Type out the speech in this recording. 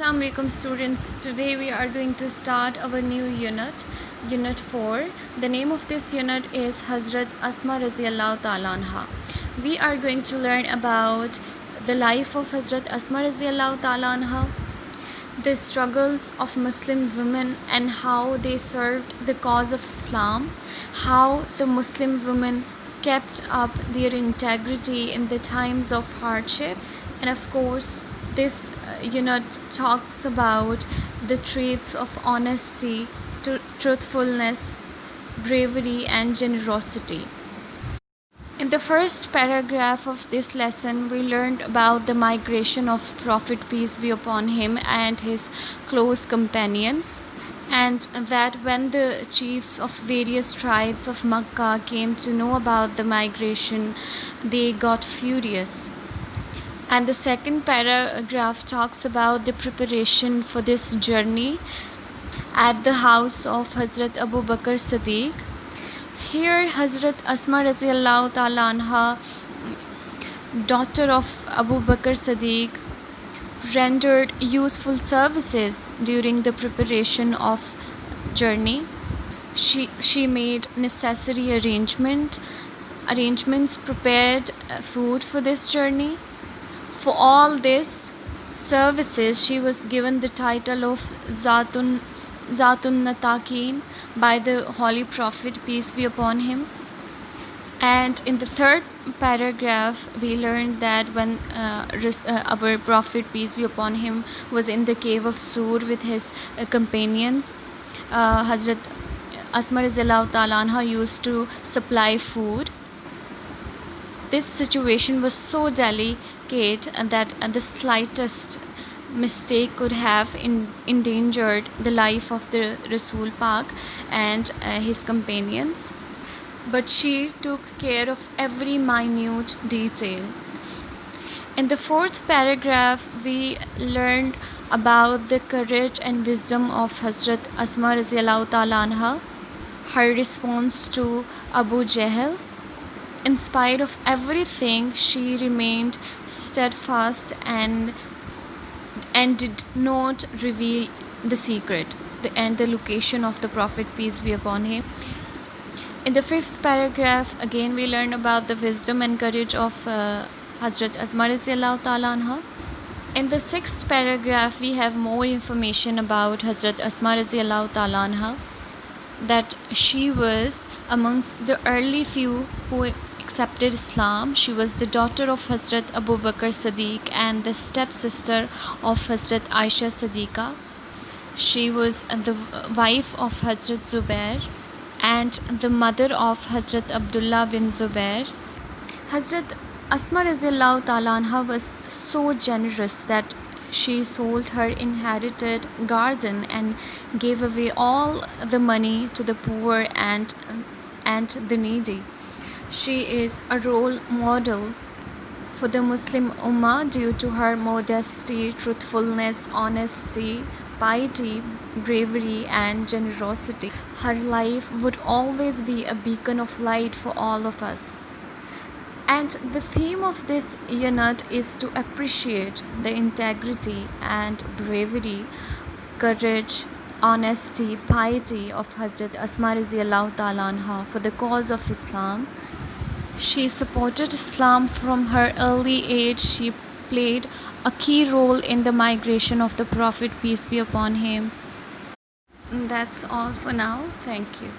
Assalamu alaikum students. Today we are going to start our new unit, Unit 4. The name of this unit is Hazrat Asma Raziyallahu Ta'ala Anha. We are going to learn about the life of Hazrat Asma Raziyallahu Ta'ala Anha, the struggles of Muslim women and how they served the cause of Islam, how the Muslim women kept up their integrity in the times of hardship, and of course this unit talks about the traits of honesty, truthfulness, bravery and generosity. In the first paragraph of this lesson, we learned about the migration of Prophet peace be upon him and his close companions, and that when the chiefs of various tribes of Makkah came to know about the migration, they got furious. And the second paragraph talks about the preparation for this journey at the house of Hazrat Abu Bakr Siddiq. Here Hazrat Asma Raziyallahu Ta'ala Anha, daughter of Abu Bakr Siddiq, rendered useful services during the preparation of journey. She made necessary arrangements, prepared food for this journey. For all this services, she was given the title of Zatun Nataqeen by the Holy Prophet, peace be upon him. And in the third paragraph, we learned that when our Prophet, peace be upon him, was in the cave of Sur with his companions, Hazrat Asma Raziyallahu Ta'ala Anha used to supply food. This situation was so delicate that the slightest mistake could have endangered the life of the Rasul Pak and his companions. But she took care of every minute detail. In the fourth paragraph, we learned about the courage and wisdom of Hazrat Asma Raziyallahu Ta'ala Anha, her response to Abu Jahl. In spite of everything, she remained steadfast and did not reveal the secret and the location of the Prophet, peace be upon him. In the fifth paragraph, again we learn about the wisdom and courage of Hazrat Asma Raziyallahu Ta'ala Anha. In the sixth paragraph, we have more information about Hazrat Asma Raziyallahu Ta'ala Anha, that she was amongst the early few who accepted Islam. She was the daughter of Hazrat Abu Bakr Siddiq and the stepsister of Hazrat Aisha Siddiqa. She was the wife of Hazrat Zubair and the mother of Hazrat Abdullah bin Zubair. Hazrat Asma Raziyallahu Ta'ala Anha was so generous that she sold her inherited garden and gave away all the money to the poor and the needy. She is a role model for the Muslim Ummah due to her modesty, truthfulness, honesty, piety, bravery and generosity. Her life would always be a beacon of light for all of us. And the theme of this unit is to appreciate the integrity and bravery, courage, honesty, piety of Hazrat Asma Raziyallahu Ta'ala Anha for the cause of Islam. She supported Islam from her early age. She played a key role in the migration of the Prophet, peace be upon him. That's all for now. Thank you.